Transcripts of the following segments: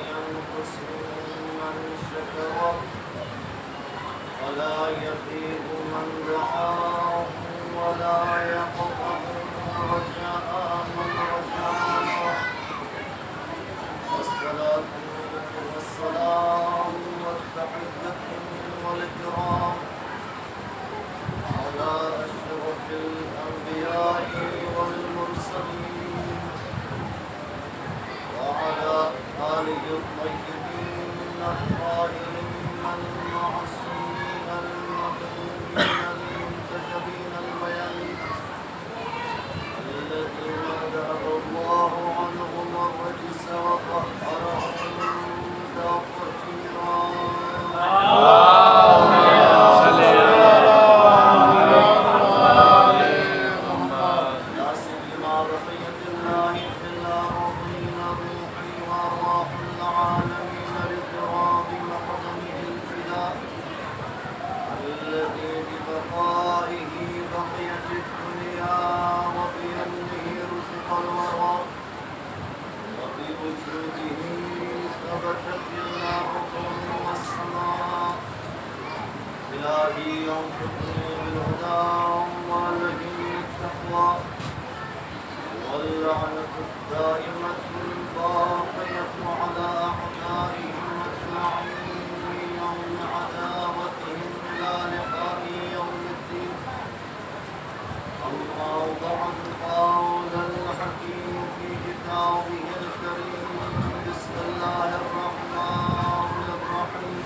ينقص من شكر ولا يخيب من دعاه ولا يقطع رجاء من رجاه. والصلاة والسلام والتحية والإكرام على أشرف الأنبياء والمرسلين وعلى آله الطيبين الطاهرين المعصومين المظلومين المنتجبين الميامين الذين ذهب الله عنهم الرجس وطهرهم تطهيرا. إلهي أوفقني بالهدى وألهمني التقوى واللعنة الدائمة الباقية على أعدائهم أجمعين يوم عداوتهم إلى لقاء يوم الدين. أما بعد قال الحكيم في كتابه الكريم بسم الله الرحمن الرحيم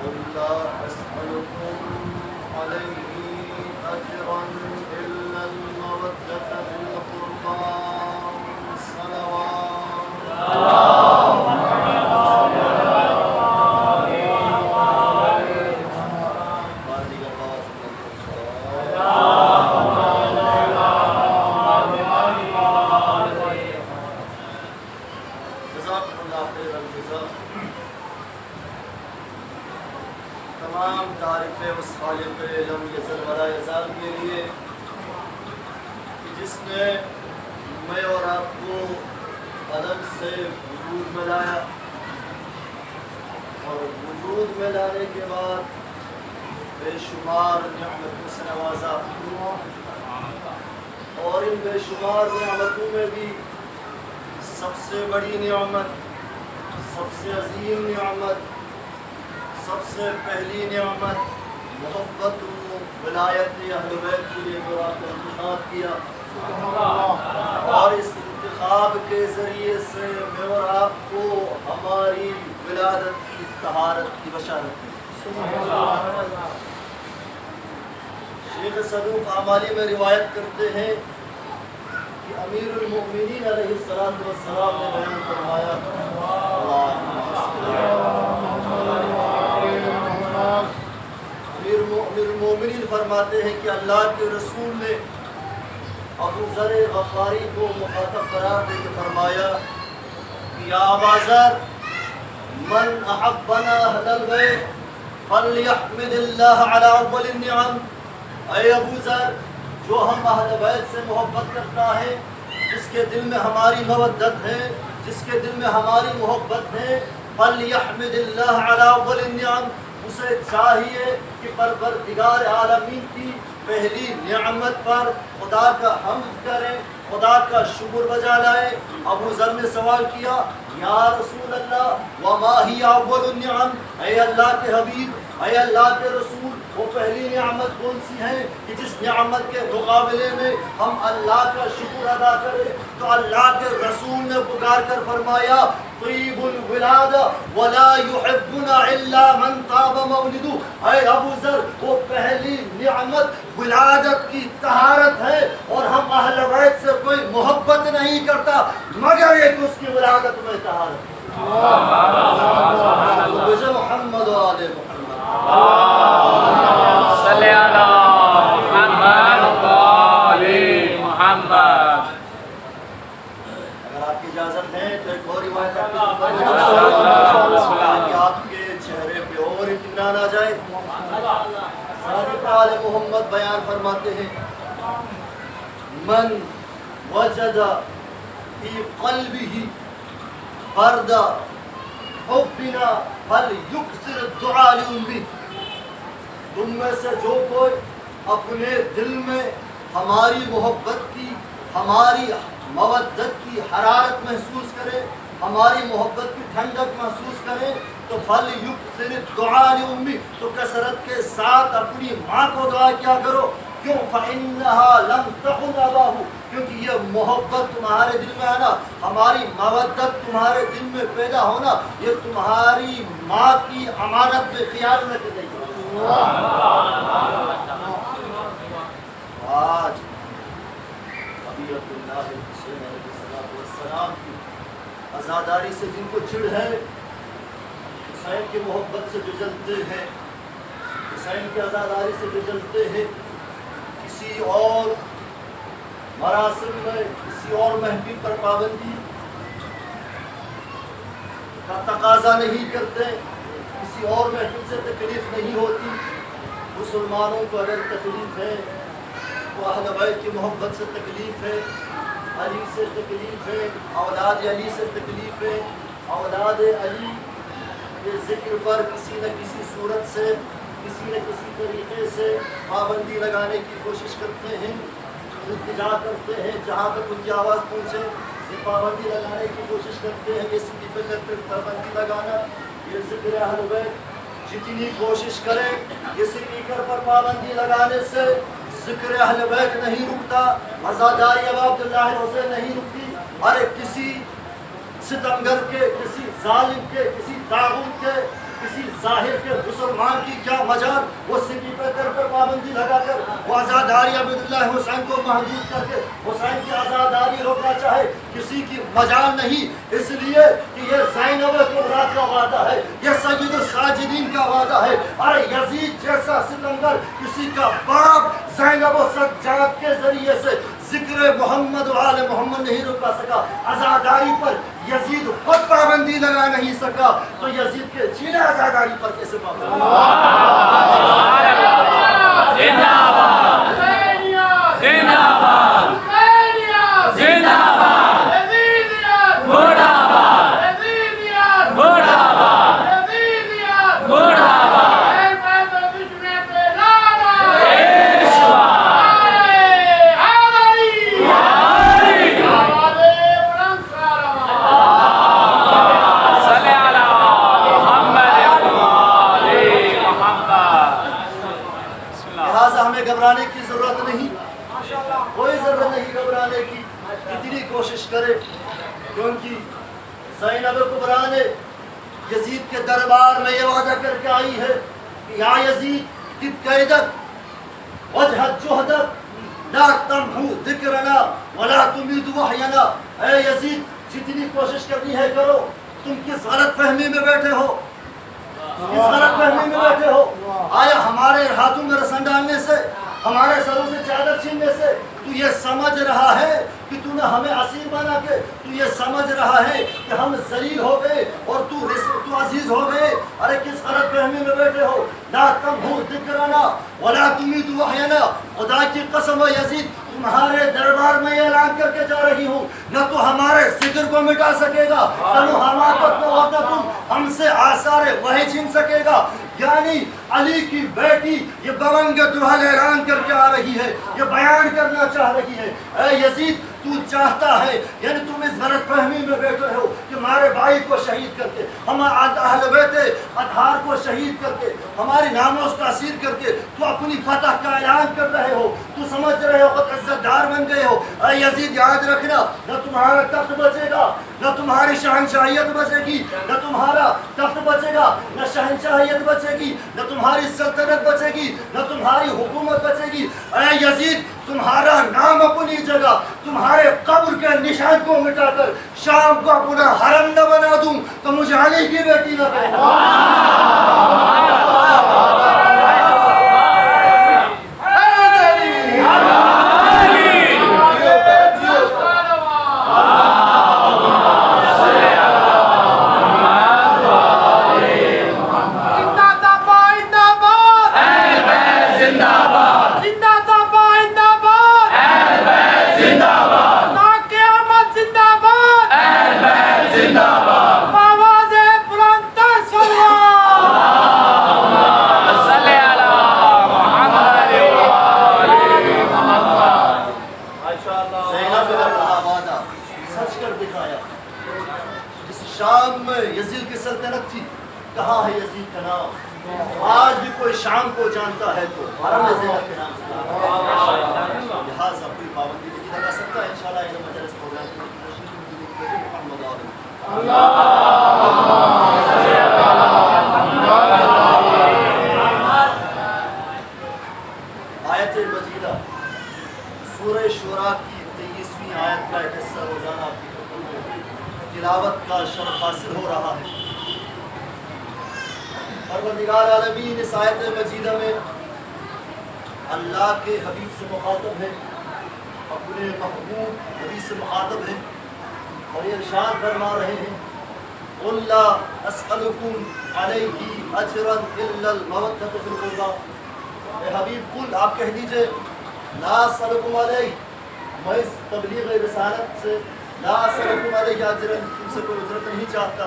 قل لا أسألكم عليه أجرا إلا المودة في القربى تمام تعریفیں اس خالق علم یزل ولا یزال کے لیے کہ جس نے میں اور آپ کو عدم سے وجود میں لایا اور وجود میں لانے کے بعد بے شمار نعمتوں سے نوازا اور ان بے شمار نعمتوں میں بھی سب سے بڑی نعمت، سب سے عظیم نعمت، سب سے پہلی نعمت محبت و ولایت اہل بیت کے لیے جو آپ نے انتخاب کیا اور اس انتخاب کے ذریعے سے میں اور آپ کو ہماری ولادت کی طہارت کی بشارت دی۔ شیخ صدوق اعمالی میں روایت کرتے ہیں کہ امیر المؤمنین علیہ السلام نے بیان فرمایا امیر المومنین فرماتے ہیں کہ اللہ کے رسول نے ابو ذر غفاری کو مخاطب قرار دے کے فرمایا کہ یا ابا ذر من احبنا اہل البیت فلیحمد اللہ علی اول النعم۔ اے ابو ذر، جو ہم اہل بیت سے محبت کرتا ہے، جس کے دل میں ہماری مودت ہے، جس کے دل میں ہماری محبت ہے، فلیحمد اللہ علی اول النعم، اسے چاہیے کہ پروردگار عالمین کی پہلی نعمت پر خدا کا حمد کریں، خدا کا شکر بجا لائے۔ ابو ذر نے سوال کیا یا رسول اللہ وما ہی اول النعم، اے اللہ کے حبیب، اے اللہ کے رسول، وہ پہلی نعمت کون سی ہے کہ جس نعمت کے مقابلے میں ہم اللہ کا شکر ادا کریں؟ تو اللہ کے رسول نے پکار کر فرمایا طیب الولاد ولا يحبنا الا من طاب مولده۔ اے ابو ذر، وہ پہلی نعمت ولادت کی طہارت ہے اور ہم اہل بیت سے کوئی محبت نہیں کرتا مگر ایک اس کی ولادت میں طہارت ہے۔ محمد و آل محمد صلی اللہ محمد و آل محمد۔ اگر آپ کی اجازت ہے تو ایک اور روایت کہ آپ کے چہرے پہ اور اطمینان آ جائے۔ صادق آل محمد بیان فرماتے ہیں من وجد فی قلبہ فرد حبنا فلیکثر الدعاء لأمه. تم میں سے جو کوئی اپنے دل میں ہماری محبت کی، ہماری مودت کی حرارت محسوس کرے، ہماری محبت کی ٹھنڈک محسوس کرے تو فلیکثر الدعاء لأمه، تو کثرت کے ساتھ اپنی ماں کو دعا کیا کرو. کیوں؟ فإنها لم تخن أباه، کیونکہ یہ محبت تمہارے دل میں آنا، ہماری مودت تمہارے دل میں پیدا ہونا، یہ تمہاری ماں کی امانت میں خیال رکھ گئی. آج نبی اللہ حسین علیہ السلام کی عزاداری سے جن کو چڑ ہے، حسین کی محبت سے جو جلتے ہیں، حسین کی عزاداری سے جو جلتے ہیں، کسی اور مراسم میں، کسی اور محفل پر پابندی کا تقاضا نہیں کرتے، کسی اور محفل سے تکلیف نہیں ہوتی. مسلمانوں کو اگر تکلیف ہے تو اہل بیت کی محبت سے تکلیف ہے، علی سے تکلیف ہے، اولاد علی سے تکلیف ہے. اولاد علی کے ذکر پر کسی نہ کسی صورت سے، کسی نہ کسی طریقے سے پابندی لگانے کی کوشش کرتے ہیں، التجا کرتے ہیں، جہاں تک ان کی آواز پہنچے یہ پابندی لگانے کی کوشش کرتے ہیں. یہ سرٹیفکیٹ پہ پابندی لگانا، یہ ذکر اہل بیت جتنی کوشش کریں یہ سپیکر پر پابندی لگانے سے ذکر اہل بیت نہیں رکتا، عزاداری ابا عبداللہ حسین نہیں رکتی. ارے کسی ستمگر کے، کسی ظالم کے، کسی طاغوت کے، کسی ظاہر کے مسلمان کی کیا مجال؟ وہ سپیکر پر پابندی لگا کر وہ عزاداری عبداللہ حسین کو محدود کر کے حسین کی عزاداری روکنا چاہے، کسی کی مجال نہیں. اس لیے کہ یہ زینب کبریٰ کا وعدہ ہے، یہ سید الساجدین کا وعدہ ہے. ارے یزید جیسا ستمگر کسی کا باپ زینب و سجاد کے ذریعے سے ذکر محمد و آل محمد نہیں رکا سکا، عزاداری پر یزید خود پابندی لگا نہیں سکا، تو یزید کے جینے عزاداری پر کیسے پابندی؟ زندہ باد، زندہ باد، زندہ باد، مرحبا باد، مرحبا باد، مرحبا باد. گھبرانے کی ضرورت نہیں، کوئی ضرورت نہیں گھبرانے کی. اتنی کوشش کرے، کیونکہ زینب کبریٰ نے یزید کے دربار میں یہ وعدہ کر کے آئی ہے کہ یا یزید طب قیدک وجہت جہدک لا تمحو ذکرنا ولا تمید وحینا. اے یزید جتنی کوشش کرنی ہے کرو. تم کس غلط فہمی میں بیٹھے ہو؟ کس غلط فہمی میں بیٹھے ہو؟ آیا ہمارے ہاتھوں میں رسن ڈالنے سے، ہمارے سروں سے چادر چھیننے سے تو یہ سمجھ رہا ہے کہ تو نے ہمیں اسیر بنا کے، تو یہ سمجھ رہا ہے کہ ہم ذلیل ہو گئے اور تو عزیز ہو گئے؟ ارے کس غلط فہمی میں بیٹھے ہو؟ لا تمحو ذکرنا ولا تمید وحینا. خدا کی قسم ہے یزید، تمہارے دربار میں یہ اعلان کر کے جا رہی ہوں، نہ تو ہمارے ذکر کو مٹا سکے گا، نہ حماقت و وحدت ہم سے آثار وحی چھین سکے گا. یعنی علی کی بیٹی یہ بونگ دہل اعلان کر کے آ رہی ہے، یہ بیان کرنا چاہ رہی ہے. اے یزید تو چاہتا ہے، یعنی تم اس غلط فہمی میں بیٹھے ہو کہ ہمارے بھائی کو شہید کر کے، ہم اہل بیت اطہار کو شہید کر کے، ہماری ناموس کا اسیر کر کے تو اپنی فتح کا اعلان کر رہے ہو، تو سمجھ رہے ہو خود عزت دار بن گئے ہو. اے یزید یاد رکھنا، نہ تمہارا تخت بچے گا، نہ تمہاری شہنشاہیت بچے گی، نہ تمہارا تخت بچے گا، نہ شہنشاہیت بچے گی، نہ تمہاری سلطنت بچے گی، نہ تمہاری حکومت بچے گی. اے یزید تمہارا نام اپنی جگہ، تمہارے قبر کے نشان کو مٹا کر شام کو اپنا حرم نہ بنا دوں تو مجھے علی کی بیٹی نہ زندہ باد. میں یزید کی سلطنت تھی، کہاں ہے یزید کا نام؟ آج بھی کوئی شام کو جانتا ہے تو حرم زینب کے نام سے لہٰذا کوئی پابندی نہیں لگا سکتا. انشاءاللہ یہ مجلس پروگرام آیت مجیدہ سورہ شورا کی 23ویں آیت کا ایک حصہ روزانہ تلاوت کا شرف حاصل ہو رہا ہے. پروردگار عالمین اس آیت مجیدہ میں اللہ کے حبیب سے مخاطب ہے، اپنے محبوب حبیب سے مخاطب ہے اور یہ ارشاد فرما رہے ہیں قُلْ لَا أَسْأَلُكُمْ عَلَيْهِ أَجْرًا إِلَّا الْمَوَدَّةَ فِي الْقُرْبَى. اے حبیب قل آپ کہہ دیجئے لا أسألكم علیہ، میں اس تبلیغ رسالت سے لا أسألكم علیہ اجرا تم سے کوئی اجرت نہیں چاہتا،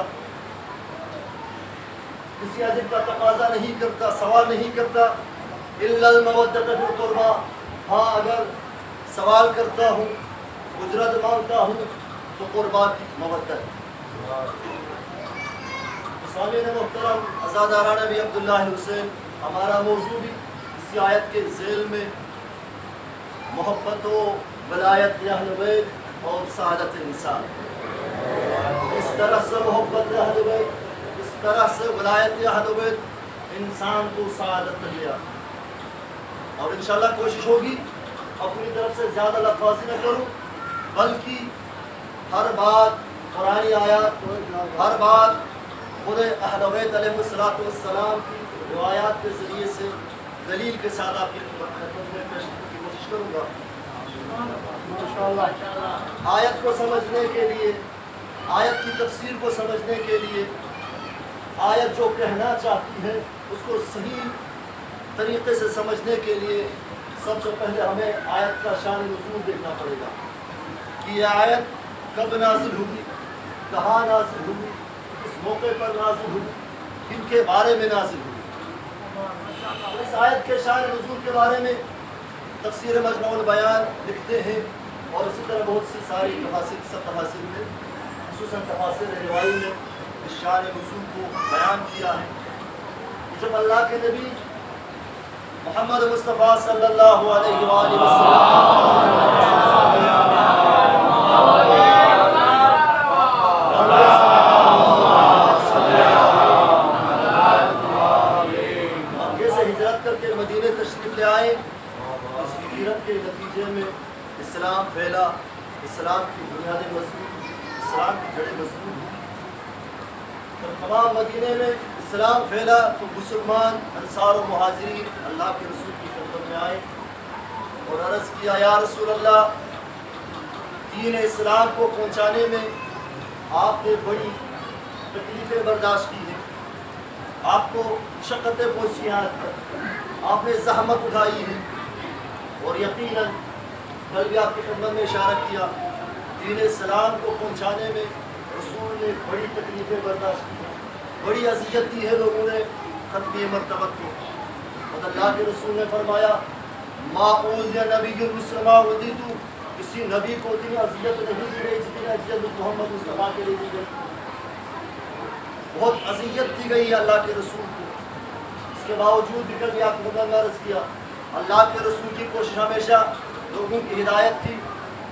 کسی اجر کا تقاضا نہیں کرتا، سوال نہیں کرتا. الا المودۃ فی القربى، ہاں اگر سوال کرتا ہوں اجرت مانگتا ہوں تو قربا کی مودت. سامعین محترم، عزاداران نبی عبداللہ حسین، ہمارا موضوع بھی اسی آیت کے ذیل میں محبت و ولایت اہل بیت اور سعادت انسان. اس طرح سے محبت اہل بیت، اس طرح سے ولایت اہل بیت انسان کو سعادت لیا. اور انشاءاللہ کوشش ہوگی اپنی طرف سے زیادہ لفاظی نہ کروں، بلکہ ہر بات قرآنی آیات، ہر بات خود اہل بیت علیہ السلام کی روایات کے ذریعے سے دلیل کے ساتھ آپ کی خدمت میں پیش کرنے کی کوشش کروں گا. آیت کو سمجھنے کے لیے، آیت کی تفسیر کو سمجھنے کے لیے، آیت جو کہنا چاہتی ہے اس کو صحیح طریقے سے سمجھنے کے لیے سب سے پہلے ہمیں آیت کا شان نزول دیکھنا پڑے گا کہ یہ آیت کب نازل ہوئی، کہاں نازل ہوئی، کس موقع پر نازل ہوئی، کن کے بارے میں نازل ہوئی. اس آیت کے شان نزول کے بارے میں تفسیر مجموع البیان لکھتے ہیں اور اسی طرح بہت سی ساری تفاسیر، سب تفاسیر میں خصوصاً تفاسیر روائی میں اس شان نزول کو بیان کیا ہے. جب اللہ کے نبی محمد مصطفیٰ صلی اللہ علیہ وآلہ وسلم مکے سے ہجرت کر کے مدینے تشریف لے آئے، اس ہجرت کے نتیجے میں اسلام پھیلا، اسلام کی بنیادیں مضبوط، اسلام کی جڑیں مضبوط ہوئی. تمام مدینے میں اسلام پھیلا تو مسلمان انصار و مہاجرین اللہ کے رسول کی خدمت میں آئے اور عرض کیا یا رسول اللہ، دین اسلام کو پہنچانے میں آپ نے بڑی تکلیفیں برداشت کی ہیں، آپ کو مشقتیں پہنچی ہیں، آج تک آپ نے زحمت اٹھائی ہے اور یقیناً کل بھی آپ کی خدمت میں اشارہ کیا دین اسلام کو پہنچانے میں رسول نے بڑی تکلیفیں برداشت کی ہیں، بڑی اذیت دی ہے لوگوں نے ختم مرتبت کو. اور اللہ کے رسول نے فرمایا ما اوذی نبی مثل ما اوذیت، کسی نبی کو اتنی اذیت نہیں دی گئی جتنی اذیت محمد مصطفیٰ کے لیے دی گئی. بہت اذیت دی گئی اللہ کے رسول کو. اس کے باوجود بھی کبھی آپ نے عرض کیا اللہ کے رسول کی کوشش ہمیشہ لوگوں کی ہدایت تھی،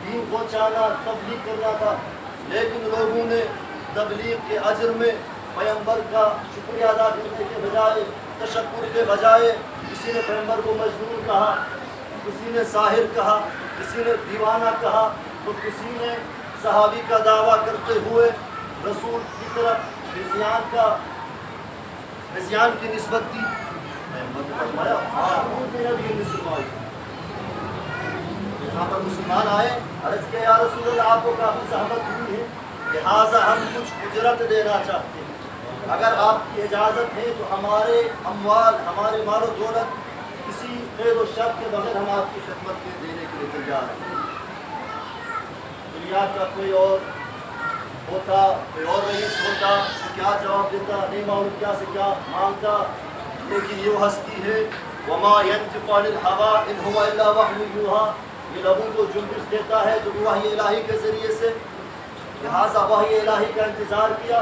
دین پہنچانا، تبلیغ کرنا تھا، لیکن لوگوں نے تبلیغ کے اجر میں پیغمبر کا شکریہ ادا کرنے کے بجائے، تشکر کے بجائے کسی نے پیغمبر کو مجنون کہا، کسی نے ساحر کہا، کسی نے دیوانہ کہا، تو کسی نے صحابی کا دعویٰ کرتے ہوئے رسول کی طرف ہذیان کی نسبت دی. یہاں پر مسلمان آئے، عرض کیا یا رسول اللہ آپ کو کافی زحمت ہوئی ہے، لہٰذا ہم کچھ اجرت دینا چاہتے ہیں، اگر آپ کی اجازت ہے تو ہمارے اموال، ہمارے مال و دولت کسی قید و شرط کے بغیر ہم آپ کی خدمت میں دینے کے لیے تیار ہیں. دنیا کا کوئی اور ہوتا، کوئی اور رئیس ہوتا تو کیا جواب دیتا، نہیں معلوم کیا سے کیا مانگتا، لیکن یہ ہستی ہے وما ينطق عن الهوى ان هو الا وحی یوحی، یہ لبوں کو جنبش دیتا ہے جو وحی الہی کے ذریعے سے. لہٰذا وحی الہی کا انتظار کیا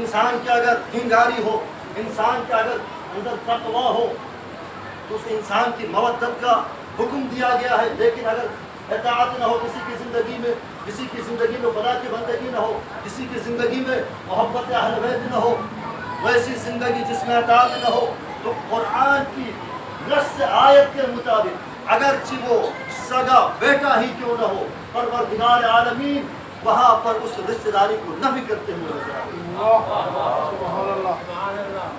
انسان کے اگر ہنگاری ہو، انسان کے اگر اندر تقوی ہو تو اس انسان کی مودت کا حکم دیا گیا ہے، لیکن اگر اطاعت نہ ہو کسی کی زندگی میں، کسی کی زندگی میں خدا کی بندگی نہ ہو، کسی کی زندگی میں محبت اہل بیت نہ ہو، ویسی زندگی جس میں اطاعت نہ ہو، تو قرآن کی نص آیت کے مطابق اگرچہ وہ سگا بیٹا ہی کیوں نہ ہو، پروردگار عالمین وہاں پر اس رشتہ داری کو نفی کرتے ہوئے نظر آتے ہیں۔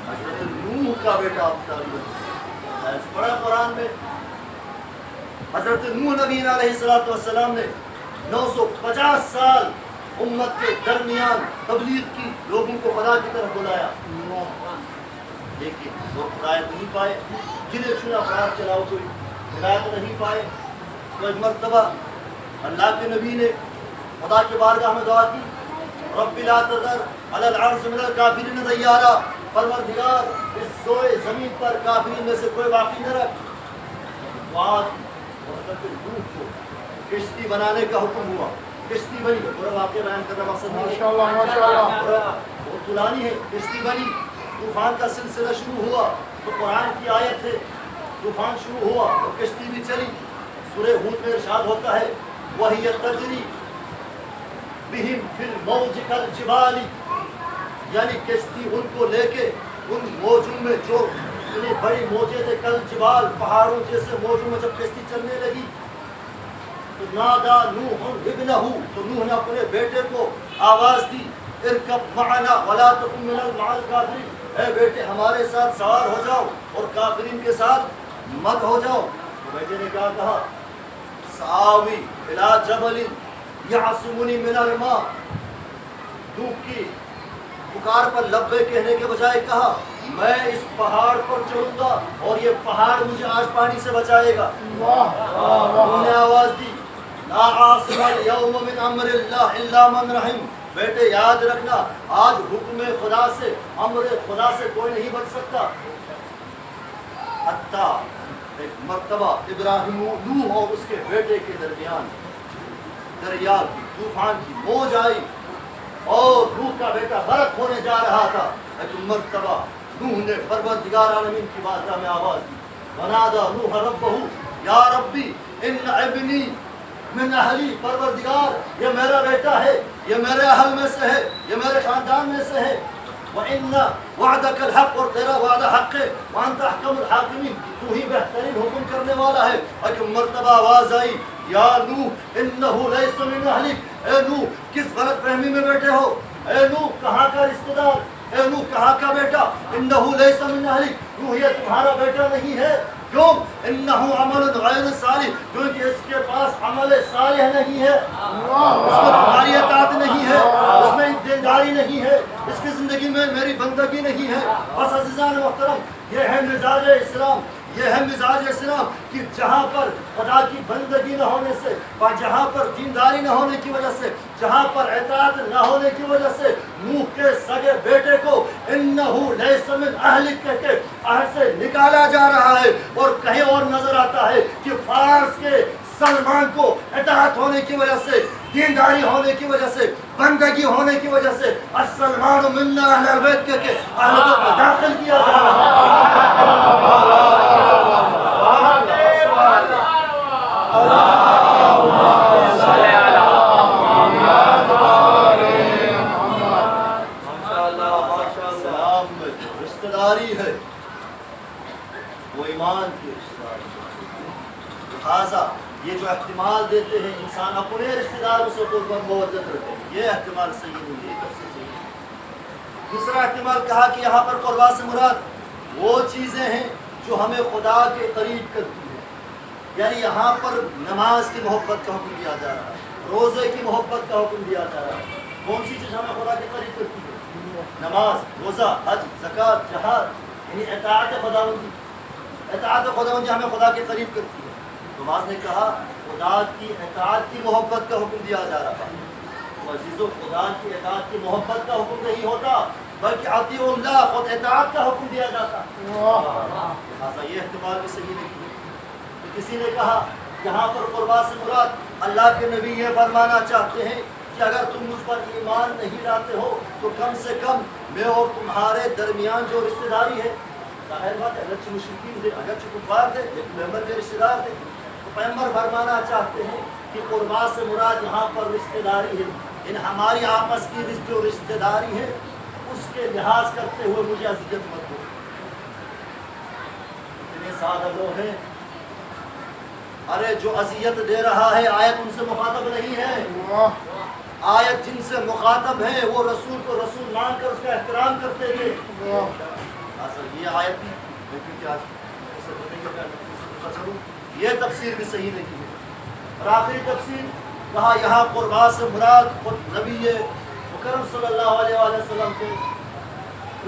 حضرت نوح کا بیٹا پڑھا قرآن میں، حضرت نوح نبی علیہ السلام نے 950 سال امت کے درمیان تبلیغ کی، لوگوں کو خدا کی طرف بلایا، لیکن وہ ہدایت نہیں پائے، جنہیں چنا خراب چلاؤ کوئی ہدایت نہیں پائے۔ تو ایک مرتبہ اللہ کے نبی نے خدا کے بارگاہ میں دعا کی، رب لا تذر علی الارض من الکافرین دیارا، پروردگار اس سوئے زمین پر کافرین میں سے کوئی باقی نہ رکھ۔ بعد حضرت نوح کو کشتی بنانے کا حکم ہوا، کشتی بنی، پورا واقعہ بیان کرنا مقصد نہیں ہے، ماشاءاللہ بہت طولانی ہے، کشتی بنی، طوفان کا سلسلہ شروع ہوا، تو قرآن کی آیت ہے، طوفان شروع ہوا اور کشتی بھی چلی۔ سورہ ہود میں ارشاد ہوتا ہے وَهِيَ تَجْرِي بِهِمْ فِي الْمَوْجِ كَالْجِبَالِ، یعنی کشتی ان کو لے کے ان موجوں میں جو اتنی بڑی موجیں تھے، کل جبال پہاڑوں جیسے موجوں میں جب کشتی چلنے لگی تو نادا نوح ابنہ، تو نوح نے اپنے بیٹے کو آواز دی ارکب معنا ولا تکن من الکافرین، اے بیٹے ہمارے ساتھ سوار ہو جاؤ اور کافرین کے ساتھ مت ہو جاؤ۔ تو بیٹے نے کیا کہا سآوی الی جبل یعصمنی من الماء، نوح کی پکار پر لبے کہنے کے بجائے کہا میں اس پہاڑ پر چڑھوں گا اور یہ پہاڑ مجھے آج پانی سے بچائے گا۔ انہوں نے آواز دی لا عاصم اليوم من امر اللہ الا من رحم، بیٹے یاد رکھنا آج حکم خدا سے، امر خدا سے کوئی نہیں بچ سکتا۔ حتیٰ ایک مرتبہ ابراہیم نوح اور اس کے بیٹے کے درمیان دریا کی طوفان کی موج آئی اور نوح کا بیٹا غرق ہونے جا رہا تھا، لیکن مرتبہ نوح نے پروردگار عالمین کی بارگاہ میں آواز دی ونادى نوح ربہ یا ربی ان ابنی من اہلی، پروردگار یہ میرا بیٹا ہے، یہ میرے اہل میں سے ہے، یہ میرے خاندان میں سے ہے، وَإِنَّ وَعْدَكَ الْحَقِّ، اور تیرا وعدہ حق ہے، وَأَنْتَ أَحْكَمُ الْحَاكِمِينَ، تو ہی بہترین حکم کرنے والا ہے۔ لیکن مرتبہ آواز آئی یا نوح انہو لیس من اہلک، اے نوح کس غلط فہمی میں بیٹھے ہو، اے نوح کہاں کا رشتہ دار، اے نوح کہاں کا بیٹا، انہو لیس من اہلک، نوح یہ تمہارا بیٹا نہیں ہے، کیوں انہو عمل غیر صالح، کیونکہ اس کے پاس عمل صالح نہیں ہے، اس میں تمہاری اطاعت نہیں ہے، اس میں دینداری نہیں ہے، اس کی زندگی میں میری بندگی نہیں ہے۔ بس عزیزان محترم یہ ہے مزاج اسلام، یہ ہے مزاج اسلام کہ جہاں پر خدا کی بندگی نہ ہونے سے، جہاں پر دینداری نہ ہونے کی وجہ سے، جہاں پر اطاعت نہ ہونے کی وجہ سے نوح کے سگے بیٹے کو انہو لیس من اہلک کہہ کے اہل سے نکالا جا رہا ہے، اور کہیں اور نظر آتا ہے کہ فارس کے سلمان کو اطاعت ہونے کی وجہ سے، دینداری ہونے کی وجہ سے، بندگی ہونے کی وجہ سے السلمان منا اہل البیت کہہ کے اہل بیت میں داخل کیا جا رہا ہے۔ رشتہ داری ہے وہ ایمان کی رشتہ داری، لہٰذا یہ جو احتمال دیتے ہیں انسان اپنے رشتہ داروں سے قربت موجود رکھتے ہیں، یہ احتمال صحیح نہیں ہے، یہ تفسیر صحیح نہیں۔ دوسرا احتمال کہا کہ یہاں پر قربات سے مراد وہ چیزیں ہیں جو ہمیں خدا کے قریب کرتی ہیں، یعنی یہاں پر نماز کی محبت کا حکم دیا جا رہا ہے، روزے کی محبت کا حکم دیا جا رہا ہے۔ کون سی چیز ہمیں خدا کے قریب کرتی ہے؟ نماز، روزہ، حج، زکوٰۃ، جہاد، یعنی اطاعت خداوندی، اطاعت خداوندی ہمیں خدا کے قریب کرتی ہے۔ تو بعض نے کہا خدا کی اطاعت کی محبت کا حکم دیا جا رہا ہے، تو عزیزو خدا کی اطاعت کی محبت کا حکم نہیں ہوتا بلکہ اطیعوا اللہ، خود اطاعت کا حکم دیا جاتا۔ لہٰذا یہ احتمال بھی صحیح نہیں ہے۔ تو کسی نے کہا یہاں پر قربات سے مراد اللہ کے نبی یہ فرمانا چاہتے ہیں کہ اگر تم مجھ پر ایمان نہیں لاتے ہو تو کم سے کم میں اور تمہارے درمیان جو رشتہ داری ہے، ظاہر بات ہے اگرچہ مشرکین تھے، اگرچہ کفار تھے، لیکن پیغمبر کے رشتہ دار تھے. تو پیغمبر فرمانا چاہتے ہیں کہ قربا سے مراد یہاں پر رشتہ داری ہے، یعنی ہماری آپس کی جو رشتہ داری ہے اس کے لحاظ کرتے ہوئے مجھے اذیت مت دو. اتنے سادہ لوگ ہیں، ارے جو اذیت دے رہا ہے آیت ان سے مخاطب نہیں ہے. آیت جن سے مخاطب ہے وہ رسول کو رسول مان کر اس کا احترام کرتے تھے. یہ آیت یہ تفسیر بھی صحیح نہیں ہے. اور آخری تفسیر کہا یہاں قربا سے مراد خود نبی مکرم صلی اللہ علیہ وآلہ وسلم کے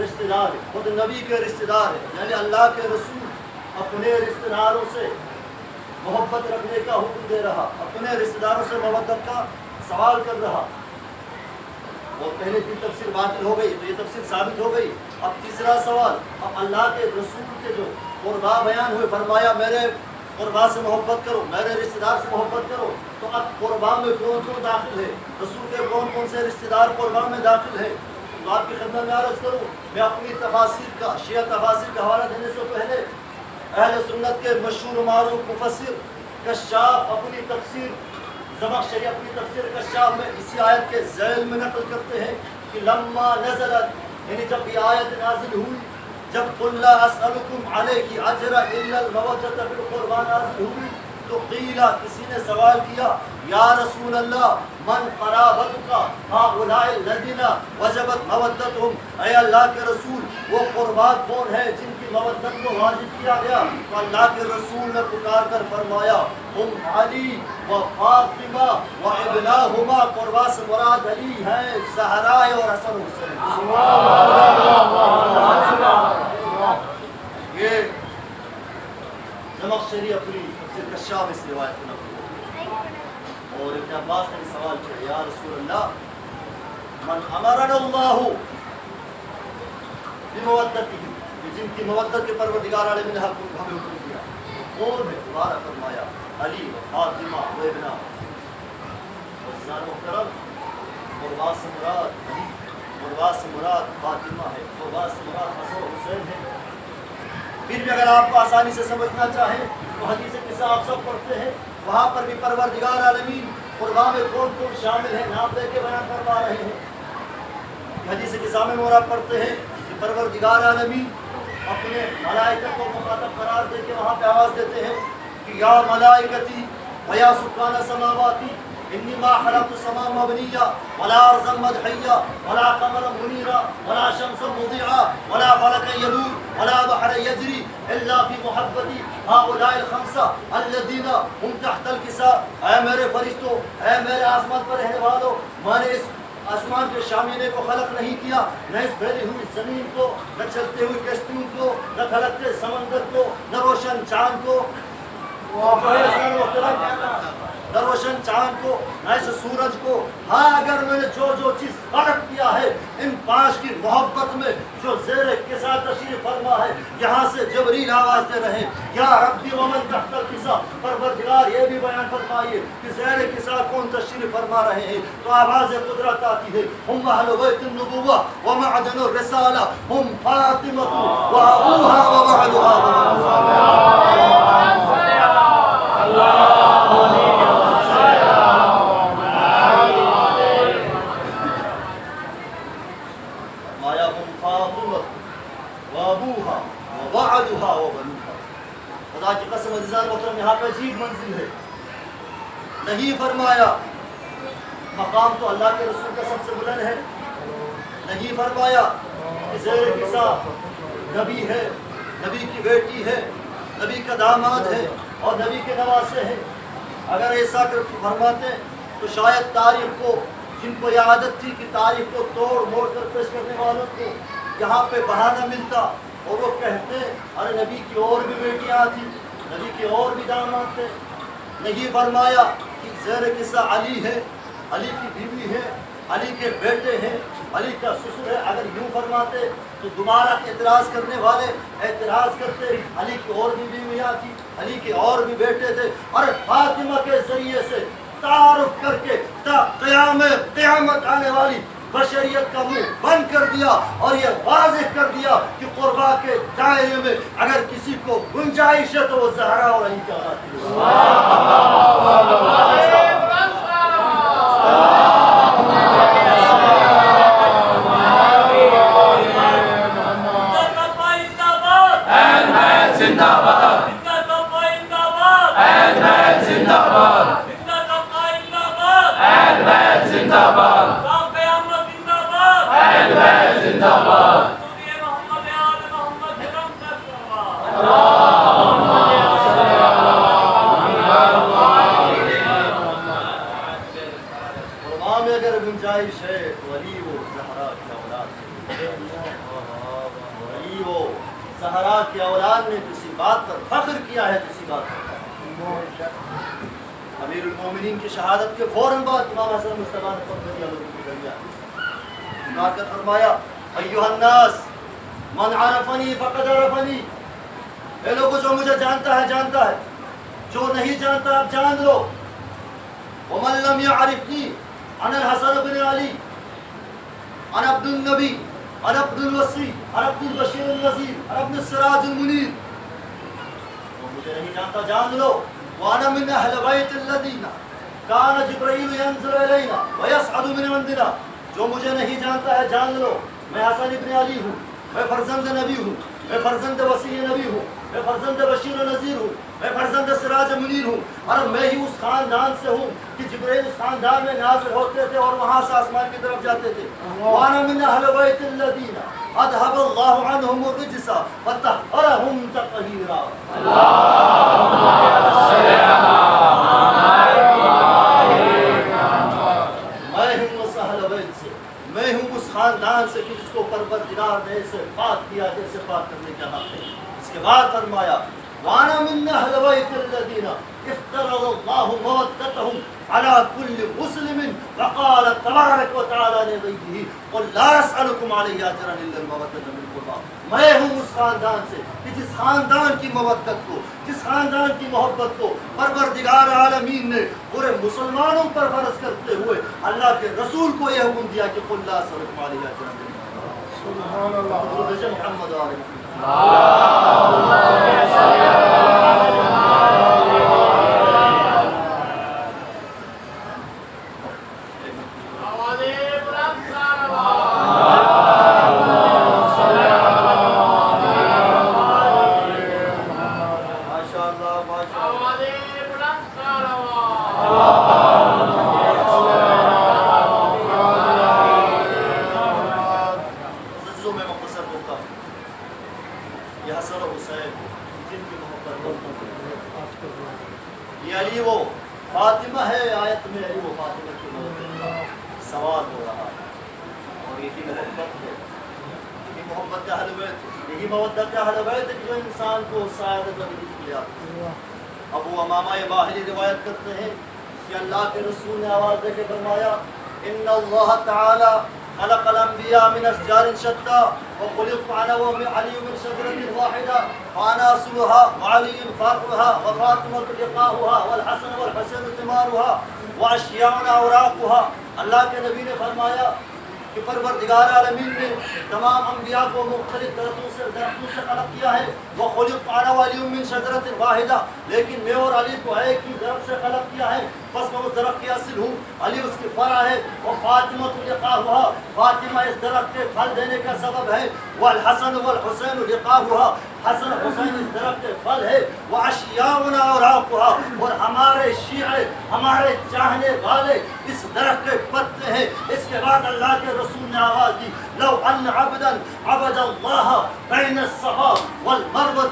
رشتہ دار ہے، خود نبی کے رشتہ دار ہے. یعنی اللہ کے رسول اپنے رشتہ داروں سے محبت رکھنے کا حکم دے رہا، اپنے رشتہ داروں سے محبت کا سوال کر رہا. اور پہلے کی تفسیر باطل ہو گئی تو یہ تفسیر ثابت ہو گئی. اب تیسرا سوال، اب اللہ کے رسول کے جو قربا بیان ہوئے، فرمایا میرے قربا سے محبت کرو، میرے رشتہ دار سے محبت کرو. تو اب قربا میں کون کون داخل ہے، رسول کے کون کون سے رشتہ دار قربا میں داخل ہے؟ تو آپ کی خدمت میں عرض کروں، میں اپنی تفاسیر کا شیعہ تفاسیر کا حوالہ دینے سے پہلے اہل سنت کے مشہور و معروف مفسر کشاف اپنی تفسیر زمخشری اپنی تفسیر کشاف میں اسی آیت کے ذیل میں نقل کرتے ہیں کہ لما نزلت، یعنی جب یہ آیت نازل ہوئی، جب قل لا اسألکم علیہ اجرا الا المودۃ فی القربى نازل ہوئی، تو قیل، کسی نے سوال کیا، یا رسول اللہ من قرابتک هؤلاء الذین وجبت مودتهم، اے اللہ کے رسول وہ قربات کون ہے جن کی مودت کو واجب کیا گیا؟ تو اللہ کے رسول نے پکار کر فرمایا ہم علی و فاطمہ و ابناہما، قربا سے مراد علی ہے، زہرا اور حسن حسین. یہ زمخشری اپنی تفسیر کشاف اس روایت کو نقل کرتے. اور ابن عباس نے سوال کیا، یا رسول اللہ من امرنا اللہ بمودتہ، جن کی مودت کے پروردگار عالم نے ہمیں حکم دیا کون ہے؟ دوبارہ فرمایا علی و فاطمہ و ابنہ. عزیزان محترم، قربا سے مراد علی، قربا سے مراد فاطمہ ہے، قربا سے مراد حسن و حسین ہے. پھر بھی اگر آپ کو آسانی سے سمجھنا چاہیں تو حدیث قصہ آپ سب پڑھتے ہیں، وہاں پر بھی پروردگار عالمین قربا میں کون کون شامل ہے نام لے کے بیان کروا رہے ہیں. حدیث قصہ میں مراد پڑھتے ہیں کہ پروردگار عالمین اپنے ملائکہ کو مخاطب قرار دے کے وہاں پہ آواز دیتے ہیں کہ یا ملائکتی ویا سکان السماواتی انی ما خلقت السماء مبنیہ ولا ارضا مدحیہ ولا قمرا منیرا ولا شمسا مضیعا ولا فلکا یدور ولا بحر یجری الا فی محبتی هؤلاء الخمسہ الذین هم تحت الکساء. اے میرے فرشتوں، اے میرے آسمان پر رہنے والوں، میں نے اس آسمان کے شامنے کو خلق نہیں کیا، نہ اس پھیلی ہوئی زمین کو، نہ چلتے ہوئی کشتیوں کو، نہ کھلکتے سمندر کو، نہ روشن چاند کو، نہ روشن چاند کو، نہ اس سورج کو. ہاں اگر میں نے جو چیز خلق کیا ہے ان پانچ کی محبت میں جو زیر قصہ تشریف فرما ہے، یہاں سے جبریل آواز دے رہے ہیں یا ربی ومن تحت القصہ، پروردگار یہ بھی بیان فرمائیے کہ زیر قصہ کون تشریف فرما رہے ہیں. تو آواز قدرت آتی ہے، ہم اہل بیت النبوہ ومعدن الرسالہ، ہم فاطمہ وابوہا وبعلها. خدا کی قسم عزیزان محترم، یہاں پہ عجیب منزل ہے. نہیں فرمایا مقام تو اللہ کے رسول کا سب سے بلند ہے، نہیں فرمایا کہ زیر قصہ نبی ہے، نبی کی بیٹی ہے، نبی کا داماد ہے اور نبی کے نواسے ہیں. اگر ایسا فرماتے تو شاید تاریخ کو، جن کو یہ عادت تھی کہ تاریخ کو توڑ موڑ کر پیش کرنے والوں کو یہاں پہ بہانہ ملتا اور وہ کہتے ارے نبی کی اور بھی بیٹیاں تھیں، نبی کے اور بھی داماد تھے. نہیں فرمایا کہ زیر قصہ علی ہے، علی کی بیوی ہے، علی کے بیٹے ہیں، علی کا سسر ہے. اگر یوں فرماتے تو دوبارہ اعتراض کرنے والے اعتراض کرتے علی کی اور بھی بیویاں تھیں، علی کے اور بھی بیٹے تھے. اور فاطمہ کے ذریعے سے تعارف کر کے تا قیامت آنے والی بشریت کا منہ بند کر دیا اور یہ واضح کر دیا کہ قربا کے دائرے میں اگر کسی کو گنجائش ہے تو وہ زہرا اور علی کا گنجائش ہے تو علی وہ زہرا کی اولاد علی وہ زہرا کی اولاد نے کسی بات پر فخر کیا ہے کسی بات پر امیر المومنین کی شہادت کے فوراً بعد امام حسن مصطفیٰ نے فرمایا لوگوں کی گڑیا کر فرمایا ایھا الناس من عرفنی فقد عرفنی، اے لوگوں جو مجھے جانتا ہے جو نہیں جانتا اب جان لو، ومن لم يعرفنی انا الحسن بن علی انا عبد النبی انا عبد الوصی انا عبد البشیر النذیر انا ابن السراج المنیر، تو مجھے نہیں جانتا جان لو، وانا من اہل بیت الذین کان جبرائیل ینزل الینا ویصعد من عندنا، جو مجھے نہیں جانتا ہے جان لو میں حسن ابن علی ہوں، میں فرزند نبی ہوں، میں فرزند وصی نبی ہوں، میں فرزند بشیر و نذیر ہوں، میں فرزند سراج منیر ہوں، اور میں ہی اس خاندان سے ہوں کہ جبرائیل اس خاندان میں نازل ہوتے تھے اور وہاں سے آسمان کی طرف جاتے تھے۔ وانا من اہل بیت الذین اذهب اللہ عنہم الرجس وطہرہم تطہیرا۔ میں ہوں اس خاندان سے کہ جس کو پروردگار نے اسے پاک کیا جیسے پاک کرنے کا حق ہے۔ اس کے بعد فرمایا وانا من اہل بیت الذین افترض اللہ مودتهم على كل مسلم وقال تبارک وتعالی لنبیہ قل لا اسألکم علیہ اجرا الا المودۃ فی القربى۔ میں ہوں اس خاندان سے کہ جس خاندان کی مودت کو، جس خاندان کی محبت کو پروردگار عالمین نے پورے مسلمانوں پر فرض کرتے ہوئے اللہ کے رسول کو یہ حکم دیا کہ قل لا اسألکم علیہ اجرا الا المودۃ۔ سبحان اللہ، محمد علیہ ابو امامہ باہلی روایت کرتے ہیں کہ اللہ کے رسول نے آواز دے کے فرمایا ان اللہ تعالی خلق الانبیاء من اشجار شتى وخلقت انا وعلی من شجرة واحدة فانا اصلها وعلی فرعها وفاطمة لقاؤها والحسن والحسین ثمارها واشیاؤنا اوراقها۔ اللہ کے نبی نے فرمایا کہ پروردگار عالمین نے تمام انبیاء کو مختلف درختوں سے خلق کیا ہے، وَخُلِقْتُ أَنَا وَعَلِيٌّ مِّن شَجَرَةٍ وَاحِدَةٍ، لیکن میں اور علی کو ایک ہی درخت سے خلق کیا ہے، بس میں اس درخت کی اصل ہوں، علی اس کی فرع ہے، وَفَاطِمَةُ لِقَاؤُهَا، فاطمہ اس درخت کے پھل دینے کا سبب ہے، وَالْحَسَنُ وَالْحُسَيْنُ لِقَاؤُهَا، حسن حسین اس درخت کے پھل ہے، وَأَشْيَاؤُنَا أَوْرَاقُهَا، اور ہمارے شیعے ہمارے چاہنے والے اس درخت کے پتے ہیں۔ اس کے بعد اللہ کے رسول نے آواز دی لو ان عبدا عبد اللہ بین الصفا والمروہ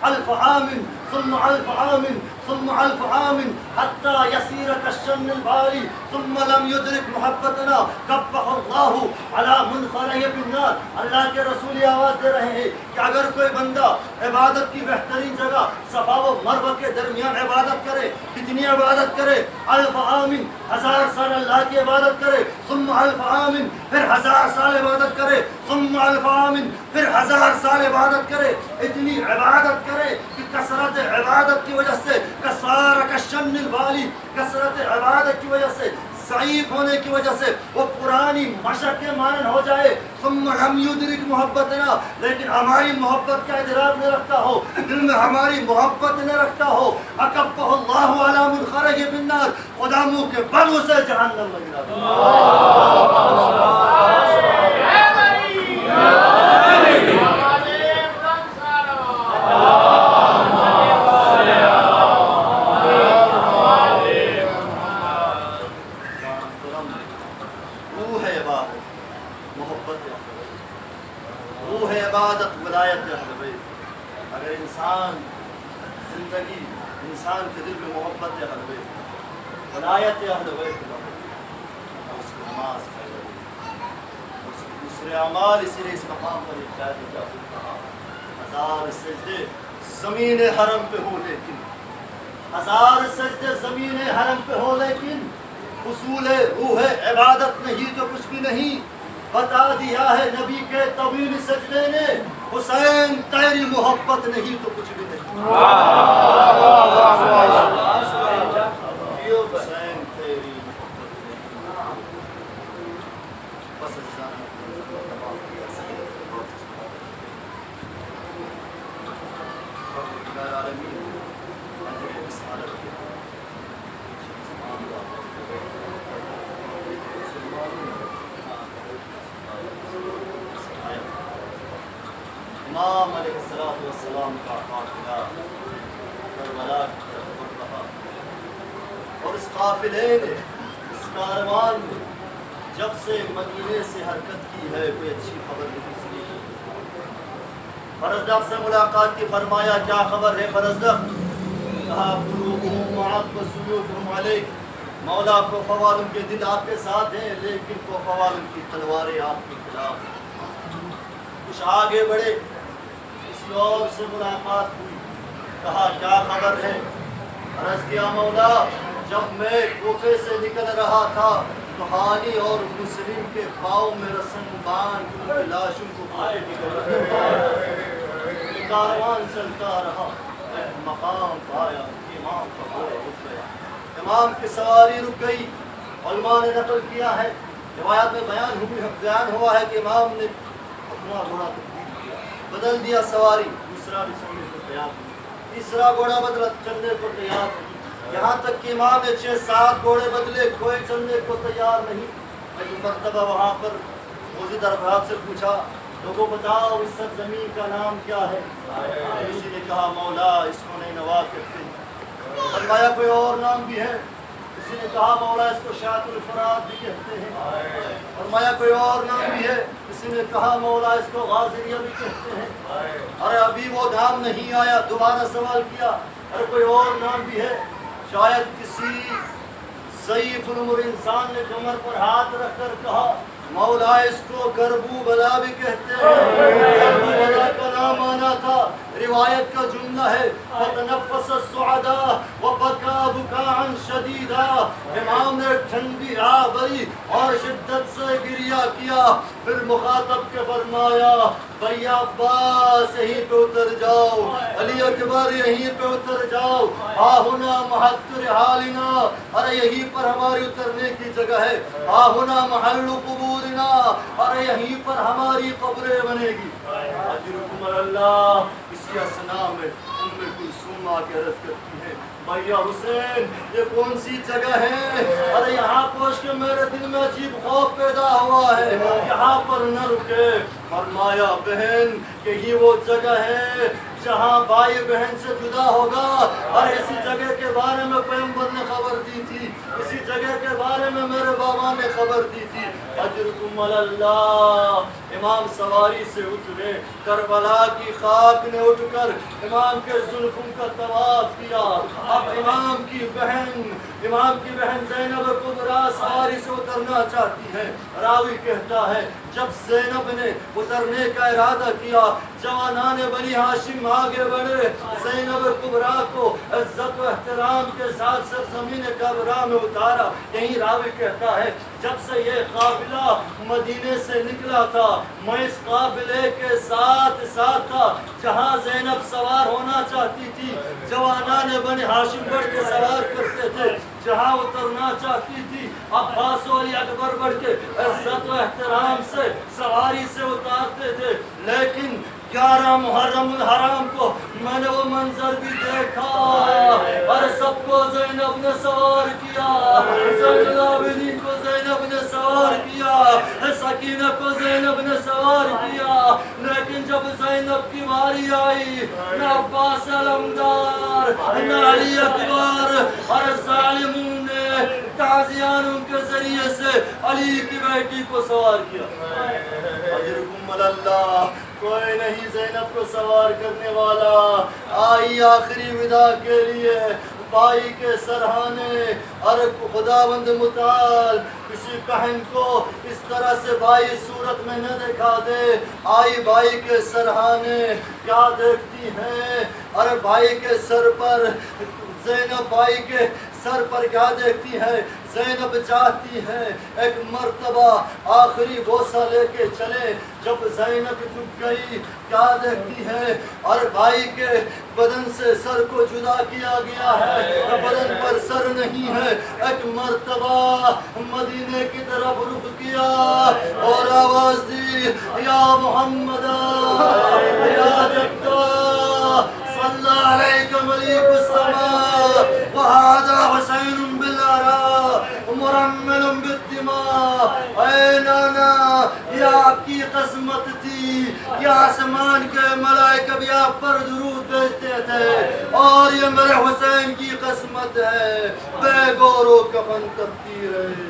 1000 عام ثم 1000 عام ثم 1000 عام حتى يسير كالشن البالي ثم لم يدرك محبتنا كبه الله على منخريه بالنار۔ اللہ کے رسول آواز دے رہے ہیں کہ اگر کوئی بندہ عبادت کی بہترین جگہ صفا و مروہ کے درمیان عبادت کرے، کتنی عبادت کرے؟ 1000 عام، 1000 سال اللہ کی عبادت کرے، ثم 1000 عام، پھر 1000 سال عبادت کرے، ثم 1000 عام، پھر 1000 سال عبادت کرے، اتنی عبادت کرے کہ کثرت عبادت کی وجہ سے کثار کشن البالی، کثرت عبادت کی وجہ سے ضعیف ہونے کی وجہ سے وہ پرانی مشق کے مانند ہو جائے، ثم لم يدرك محبتنا، لیکن ہماری محبت کا ادراک نہ رکھتا ہو، دل میں ہماری محبت نہ رکھتا ہو، اکبہ اللہ علی من خرج من النار، خدا منہ کے بل اسے جہنم میں گرا دے۔ روح عبادت ولایت اہل بیت۔ اگر انسان زندگی انسان کے دل میں محبت اہل بیت، ولایت اہل بیت، اس کی نماز پیدا ہوئی، اس کے دوسرے اعمال، اسی لیے اس مقام پر ایک شاعر نے کیا کہا، ہزار سجدے زمین حرم پہ ہو لیکن، ہزار سجدے زمین حرم پہ ہو لیکن حصول روح عبادت نہیں تو کچھ بھی نہیں۔ بتا دیا ہے نبی کے طویل سجدے نے، حسین تیری محبت نہیں تو کچھ بھی نہیں۔ حسین تیری محبت نہیں۔ بس امام علیہ السلام کا قافلہ کربلا کی طرف بڑھ رہا، اور اس قافلے نے، اس کاروان نے جب سے مدینے سے حرکت کی ہے کوئی اچھی خبر نہیں سنی۔ فرزدق سے ملاقات کی، فرمایا کیا خبر ہے فرزدق؟ کہا قلوبہم معک وسیوفہم علیک، مولا کوفوال ان کے دل آپ کے ساتھ ہیں لیکن کوفوال ان کی تلواریں آپ کے خلاف ہیں۔ کچھ آگے بڑھے، کسی اور سے ملاقات ہوئی، کہا کیا خبر ہے؟ عرض کیا مولا جب میں کوفے سے نکل رہا تھا تو حالی اور مسلم کے پاؤں میں رسن باندھ ان کی لاشوں کو پائے کاروان چلتا رہا، ایک مقام پایا، امام کا گھوڑا رک گیا، امام کی سواری رک گئی۔ علماء نے نقل کیا ہے، روایات میں بیان ہوا ہے کہ امام نے اپنا گھوڑا بدل دیا، سواری دوسرا بھی چلنے کو تیار نہیں، تیسرا گھوڑا بدلا، چلنے کو تیار نہیں، یہاں تک کہ امام نے 6-7 گھوڑے بدلے، کوئی چلنے کو تیار نہیں۔ ایک مرتبہ وہاں پر موزی دربار سے پوچھا، لوگوں بتاؤ اس سرزمین کا نام کیا ہے؟ کسی نے کہا مولا اس کو نینوا کہتے ہیں۔ فرمایا کوئی اور نام بھی ہے؟ کسی نے کہا مولا اس کو شاعت الفرات بھی کہتے ہیں۔ فرمایا کوئی اور نام بھی ہے؟ کسی نے کہا مولا اس کو غازریہ بھی کہتے ہیں۔ ارے ابھی وہ نام نہیں آیا، دوبارہ سوال کیا، ارے کوئی اور نام بھی ہے؟ شاید کسی ضعیف العمر انسان نے کمر پر ہاتھ رکھ کر کہا مولا اس کو کربو بلا بھی کہتے ہیں۔ کربو بلا کا نام آنا تھا، روایت کا جملہ ہے فَتَنَفَّسَ السُّعَدَاءُ وَبَكَى بُكَاءً شَدِيدًا، امام نے ٹھنڈی آہ بھری اور شدت سے گریہ کیا، پھر مخاطب کے فرمایا بھیا عباس یہیں پہ اتر جاؤ، علی اکبر یہیں پہ اتر جاؤ، آہنا محط رحالنا، ارے یہیں پر ہماری اترنے کی جگہ ہے، آہنا محل قبورنا، ارے یہیں پر ہماری قبریں بنے گی۔ اجرکم اللہ۔ اسی اسنا میں ام کلثوم آ کے عرض کرتی ہے بھیا حسین یہ کون سی جگہ ہے؟ ارے یہاں پہنچ کے میرے دل میں عجیب خوف پیدا ہوا ہے، یہاں پر نہ رکے۔ فرمایا بہن یہی وہ جگہ ہے جہاں بھائی بہن سے جدا ہوگا، اور اسی جگہ کے بارے میں پیغمبر نے خبر دی تھی، اسی جگہ کے بارے میں میرے بابا نے خبر دی تھی۔ اجرکم اللہ۔ امام سواری سے اترے، کربلا کی خاک نے اٹھ کر امام کے زلفوں کا طواف کیا۔ اب امام کی بہن زینب کبریٰ سواری سے اترنا چاہتی ہے۔ راوی کہتا ہے جب زینب نے اترنے کا ارادہ کیا، جوانان بنی ہاشم آگے بڑھے، زینب کبریٰ کو عزت و احترام کے ساتھ سرزمین کربلا میں اتارا۔ یہی راوی کہتا ہے جب سے یہ قافلہ مدینے سے نکلا تھا میں اس قافلے کے ساتھ تھا، جہاں زینب سوار ہونا چاہتی تھی جوانان بنی ہاشم بڑھ کے سوار کرتے تھے، جہاں اترنا چاہتی تھی عباس و علی اکبر بڑھ کے عزت و احترام سے سواری سے اتارتے تھے، لیکن 11 محرم الحرام کو میں نے وہ منظر بھی دیکھا اور سب کو زینب نے سوار کیا، زین العابدین کو زینب نے سوار کیا، سکینہ کو زینب نے سوار کیا، لیکن جب زینب کی باری آئی نہ عباس علمدار نہ علی اکبر اور ظالمون نے تازیانوں کے ذریعے سے علی کی بیٹی کو سوار کیا۔ اجرکم اللہ، کوئی نہیں زینب کو سوار کرنے والا۔ آئی آخری ودا کے لیے بائی کے سرہانے، اور خداوند متعال کسی بہن کو اس طرح سے بائی صورت میں نہ دکھا دے۔ آئی بائی کے سرہانے، کیا دیکھتی ہیں؟ اور بائی کے سر پر زینب بائی کے سر پر کیا دیکھتی ہے؟ زینب چاہتی ہے ایک مرتبہ آخری بوسہ لے کے چلے۔ جب زینب جھک گئی کیا دیکھتی ہے؟ اور بھائی کے بدن سے سر کو جدا کیا گیا ہے، بدن پر سر نہیں ہے۔ ایک مرتبہ مدینے کی طرف رخ کیا اور آواز دی، یا محمد یا جدہ صلی علیک ملیک السماء وہذا حسین بالآراء مرمل بالدماء۔ اے نانا، یہ آپ کی قسمت تھی کہ آسمان کے ملائکہ بھی آپ پر درود بھیجتے تھے، اور یہ میرے حسین کی قسمت ہے، بے گور و کفن کرتی رہے۔